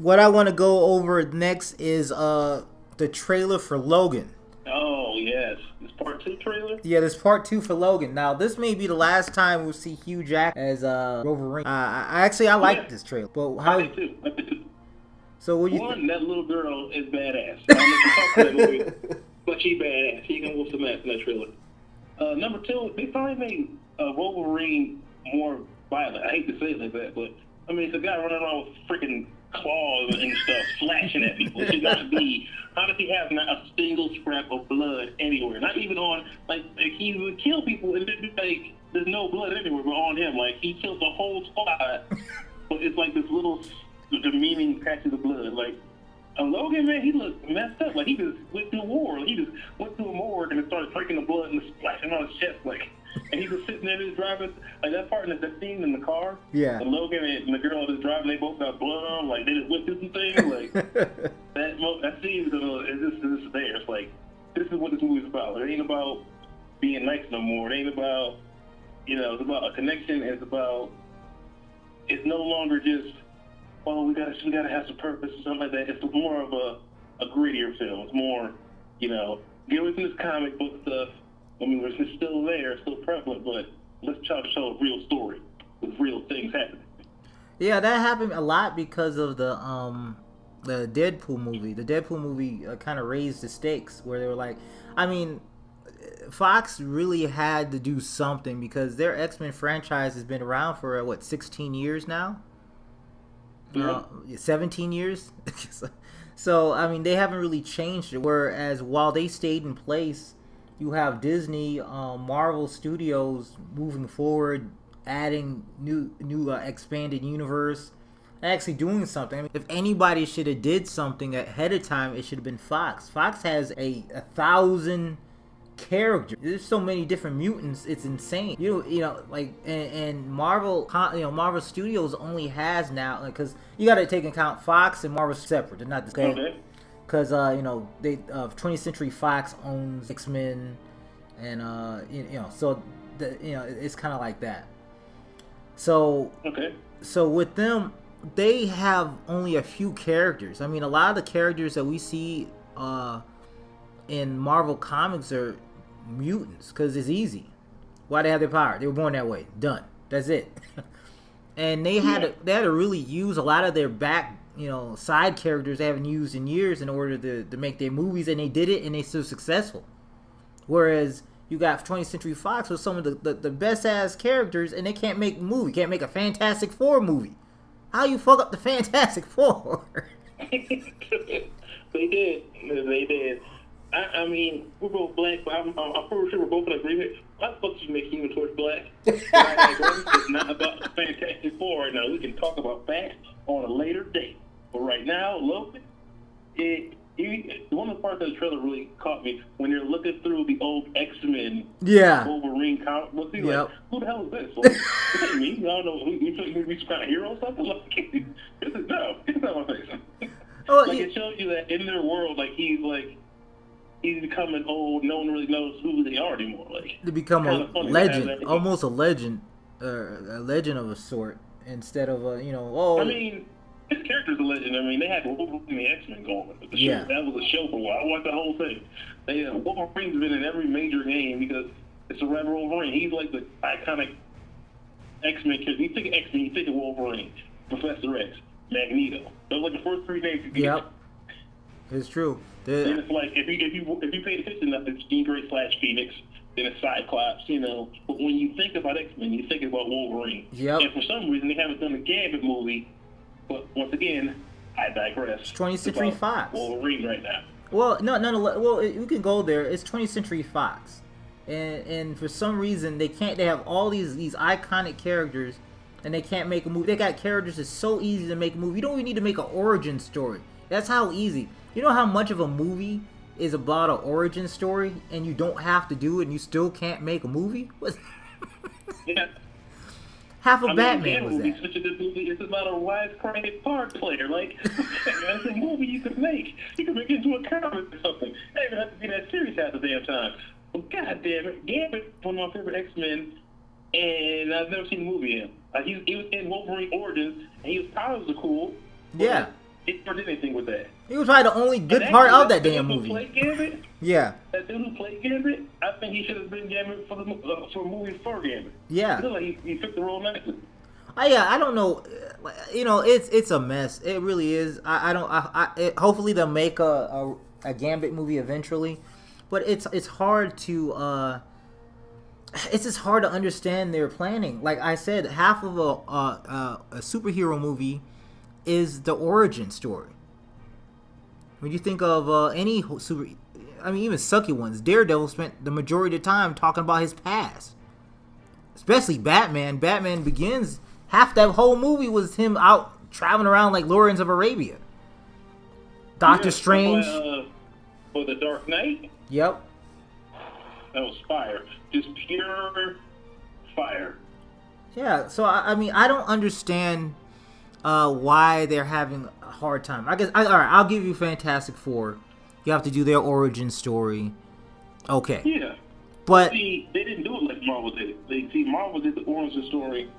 what I want to go over next is the trailer for Logan. Oh yes, this part two trailer. Yeah, there's part two for Logan. Now, this may be the last time we'll see Hugh Jack as Wolverine. I like Yeah, this trailer, but I how? did too. I did too. So what do you One, that little girl is badass. I don't know if you talked to that movie, think? but she badass. She can whoop some ass in that trailer. Number two, they finally made Wolverine more violent. I hate to say it like that, but I mean, it's a guy running around with freaking claws and stuff, slashing at people. It should not be. How does he have not a single scrap of blood anywhere? Not even on, like he would kill people and then like there's no blood anywhere, but on him, like he killed the whole squad. But it's like this little demeaning patches of blood, like. Logan, man, he looked messed up. Like, he just went through war. He just went through a morgue and started drinking the blood and splashing on his chest. Like, and he was sitting there just driving. Like, that part in the scene in the car. Yeah. And Logan and the girl just driving, they both got blood on them. Like, they just went through some things. Like, that scene is just there. It's like, this is what this movie's about. It ain't about being nice no more. It ain't about, it's about a connection. It's no longer just, oh, we gotta have some purpose or something like that. It's more of a grittier film. It's more, get away from this comic book stuff. I mean, it's still there, it's still prevalent, but let's try to show a real story with real things happening. Yeah, that happened a lot because of the Deadpool movie. The Deadpool movie kind of raised the stakes where they were like, I mean, Fox really had to do something because their X-Men franchise has been around for 16 years now. 17 years. So I mean, they haven't really changed it. Whereas while they stayed in place, you have Disney, Marvel Studios moving forward, adding new expanded universe, actually doing something. I mean, if anybody should have did something ahead of time, it should have been Fox. Fox has a 1,000 characters. There's so many different mutants. It's insane. And Marvel, Marvel Studios only has now, because you got to take into account Fox and Marvel separate. They're not the same. Okay. Because 20th Century Fox owns X-Men, and so it's kind of like that. So okay. So with them, they have only a few characters. I mean, a lot of the characters that we see in Marvel Comics are mutants because it's easy. Why they have their power? They were born that way. Done. That's it. And they had to really use a lot of their back, side characters they haven't used in years in order to make their movies, and they did it, and they're still successful. Whereas you got 20th Century Fox with some of the best ass characters, and they can't make a movie. Can't make a Fantastic Four movie. How you fuck up the Fantastic Four? They did. I mean, we're both black, but I'm pretty sure we're both in agreement. Why the fuck you make Human Torch black? It's not about the Fantastic Four right now. We can talk about that on a later date. But right now, Logan, one of the parts of the trailer really caught me when you're looking through the old X-Men Wolverine comic books. Like, who the hell is this? Like, this ain't me. I don't know. We some kind of hero or something? Like, it's not my face. It shows you that in their world, he's becoming old. No one really knows who they are anymore. They become a legend, almost a legend of a sort, instead of I mean, his character's a legend. I mean, they had Wolverine and the X-Men going with the show. That was a show for a while. I watched the whole thing. Wolverine's been in every major game because it's a Red Wolverine. He's like the iconic X-Men character. You think of X-Men, you think of Wolverine, Professor X, Magneto. Those are like the first three names you get. Yep, it's true. And it's like if you pay attention enough, it's Jean Grey / Phoenix, then it's Cyclops, But when you think about X-Men, you think about Wolverine. Yep. And for some reason, they haven't done a Gambit movie. But once again, I digress. It's 20th Century Fox. Wolverine right now. Well, no. Well, we can go there. It's 20th Century Fox, and for some reason they can't. They have all these iconic characters, and they can't make a movie. They got characters that's so easy to make a movie. You don't even need to make an origin story. That's how easy. You know how much of a movie is about an origin story, and you don't have to do it, and you still can't make a movie? Yeah. Half of Batman was that. Such a good movie. It's about a wisecracking card player. That's a movie you could make. You could make it into a comic or something. It doesn't have to be that serious half the damn time. Well, God damn it, Gambit, one of my favorite X-Men, and I've never seen the movie in. He was in Wolverine Origins, and he was probably cool. Yeah. he never did anything with that. He was probably the only good And part actually, of that damn dude who movie. played Gambit, Yeah. that dude who played Gambit, I think he should have been Gambit for a movie for Gambit. Yeah. He looked like he fit the role nicely. I don't know. You know, it's a mess. It really is. I don't. Hopefully they'll make a Gambit movie eventually, but it's hard to. It's just hard to understand their planning. Like I said, half of a superhero movie is the origin story. When you think of any super, I mean, even sucky ones, Daredevil spent the majority of the time talking about his past. Especially Batman. Batman Begins, half that whole movie was him out traveling around like Lawrence of Arabia. Doctor Strange. For The Dark Knight? Yep. That was fire. Just pure fire. Yeah, so I mean, I don't understand why they're having a hard time. I guess, all right, I'll give you Fantastic Four. You have to do their origin story. Okay. Yeah. But see, they didn't do it like Marvel did it. Marvel did the origin story,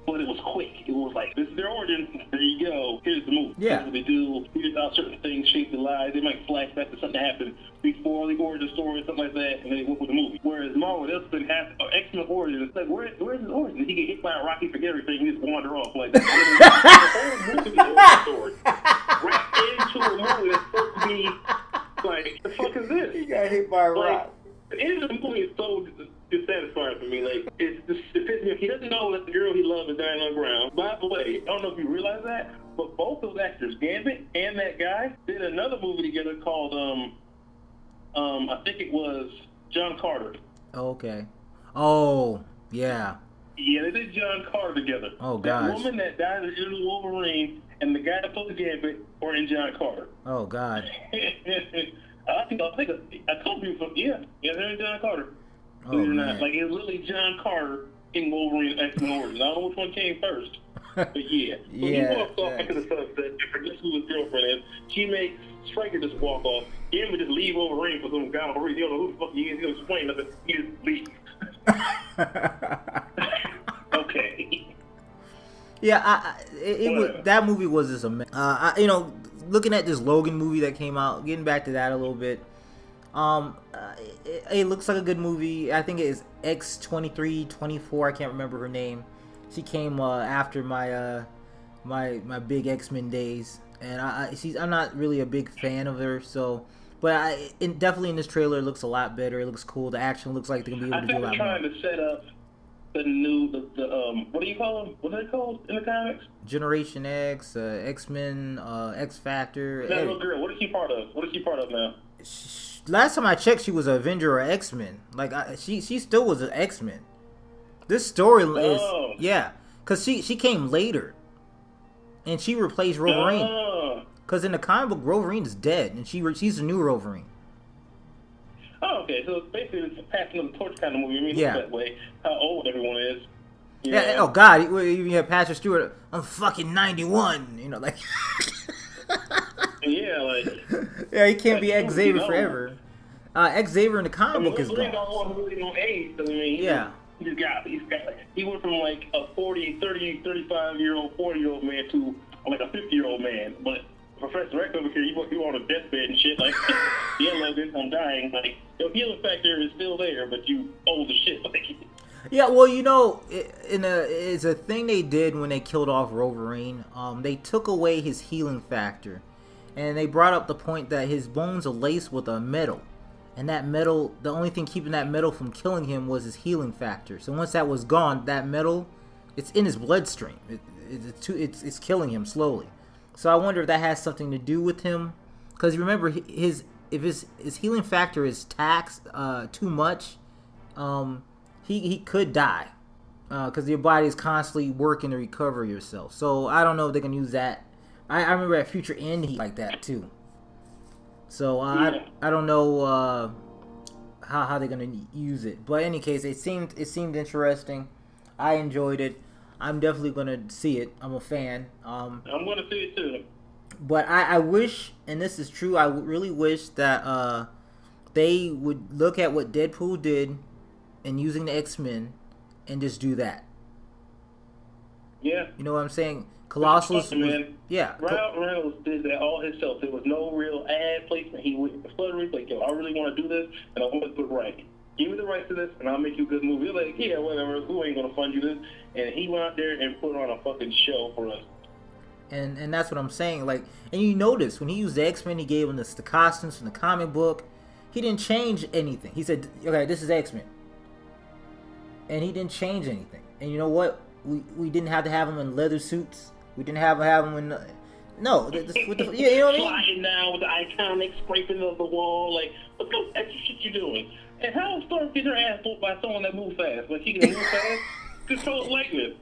but it was quick. It was like, this is their origin. There you go. Here's the movie. Yeah. Here's what they do. Here's how certain things shape their lives. They might flash back to something that happened before the origin story, something like that, and then they went with the movie. Whereas Marvel, they'll spend half X-Men origin. It's like, where's his origin? He get hit by a rocket, forget everything, he just wander off. Like, the whole movie is the origin story. Right into a movie that's supposed to be like, the fuck is this? he got hit by a rock. The end of the movie is so dissatisfying for me. Like, it pisses me off. He doesn't know that the girl he loves is dying on the ground. By the way, I don't know if you realize that, but both those actors, Gambit and that guy, did another movie together called, I think it was John Carter. Okay. Oh, yeah. Yeah, they did John Carter together. Oh, gosh. That woman that died in the Wolverine and the guy that played Gambit were in John Carter. Oh, God. I told you, they're in John Carter. Oh, man. Like, it's literally John Carter in Wolverine X-Men Origins. I don't know which one came first, but yeah. So Yeah, he walks off into the sunset and forgets who his girlfriend is. She makes Striker just walk off. He would just leave Wolverine for some guy on the He don't know who the fuck he is. He don't explain nothing. He just leaves. Okay. Yeah, that movie was just a mess. You know, looking at this Logan movie that came out, getting back to that a little bit. It looks like a good movie. I think it is X-2324. I can't remember her name. She came after my my big X-Men days, and I'm not really a big fan of her. So, but definitely in this trailer, it looks a lot better. It looks cool. The action looks like they're gonna be able to do a lot more. I think they're trying to set up the new what do you call them? What are they called in the comics? Generation X, X-Men, X Factor. That little girl. What is she part of? What is she part of now? Last time I checked, she was an Avenger or X-Men. Like she still was an X-Men. This story is because she came later, and she replaced Wolverine. Because in the comic book, Wolverine is dead, and she's the new Wolverine. Oh, okay. So it's basically it's a passing of the torch kind of movie. I mean, yeah. That way, how old everyone is. Yeah. Oh God, even have Patrick Stewart. I'm fucking 91. You know, like. Yeah, like. Yeah, he can't be Xavier forever. Xavier in the comic book is gone. Really don't age. I mean, yeah. He went from like a 40, 30, 35-year-old, 40-year-old man to like a 50-year-old man. But Professor X over here, you on a deathbed and shit. Like, yeah, Logan, I'm dying. Like, your healing factor is still there, but you old as shit. Like, yeah, well, you know, it's a thing they did when they killed off Wolverine. They took away his healing factor, and they brought up the point that his bones are laced with a metal, and that metal, the only thing keeping that metal from killing him was his healing factor. So once that was gone, that metal, it's in his bloodstream. It's killing him slowly. So I wonder if that has something to do with him, because remember, if his healing factor is taxed too much, he could die, because your body is constantly working to recover yourself. So I don't know if they can use that. I remember at Future End he like that too. So I don't know how they're gonna use it. But in any case, it seemed interesting. I enjoyed it. I'm definitely gonna see it. I'm a fan. I'm gonna see it too. But I wish, and this is true, I really wish that they would look at what Deadpool did and using the X-Men and just do that. Yeah. You know what I'm saying? Colossal was, Man, yeah. Ryan Reynolds did that all himself. There was no real ad placement. He went to Fluttery, like, yo, I really want to do this, and I want to put right. Give me the rights to this, and I'll make you a good movie. You're like, yeah, whatever. Who ain't gonna fund you this? And he went out there and put on a fucking show for us. And that's what I'm saying. Like, and you notice when he used the X-Men, he gave him the costumes from the comic book. He didn't change anything. He said, okay, this is X-Men. And he didn't change anything. And you know what? We didn't have to have him in leather suits. We didn't have him in... No. You know what I mean? Flying down with the iconic scraping of the wall. Like, what the extra shit you doing? And how Storm gets her ass whooped by someone that moves fast? Like, she can move fast? Control lightness.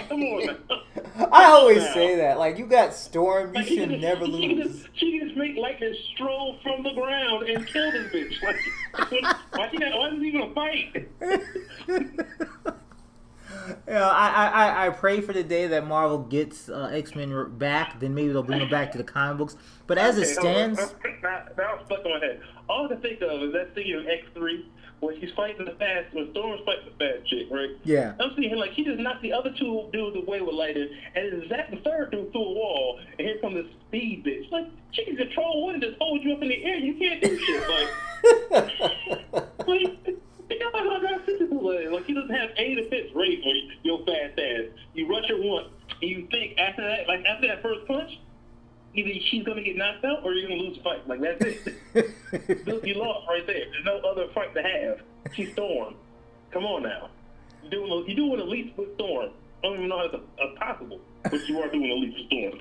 Come on now. I always say that. Like, you got Storm, you should never lose. She can just make lightning stroll from the ground and kill this bitch. Like, why is he gonna fight? You know, I pray for the day that Marvel gets X-Men back. Then maybe they'll bring them back to the comic books. But as it stands... Now I'm stuck on my head. All I can think of is that scene in X3 when she's fighting when Storm's fighting the fast chick, right? Yeah. I'm seeing him like he just knocked the other two dudes away with lightning, and zapped the third dude through a wall, and here comes this speed bitch. Like, she can control one and just hold you up in the air. You can't do shit. Like he doesn't have any defense ready for you, your fast ass. You rush her once, and you think after that first punch, either she's gonna get knocked out or you're gonna lose the fight. Like, that's it. You lost right there. There's no other fight to have. She's Storm. Come on now. You're doing a leap with Storm. I don't even know how that's possible, but you are doing a leap with Storm.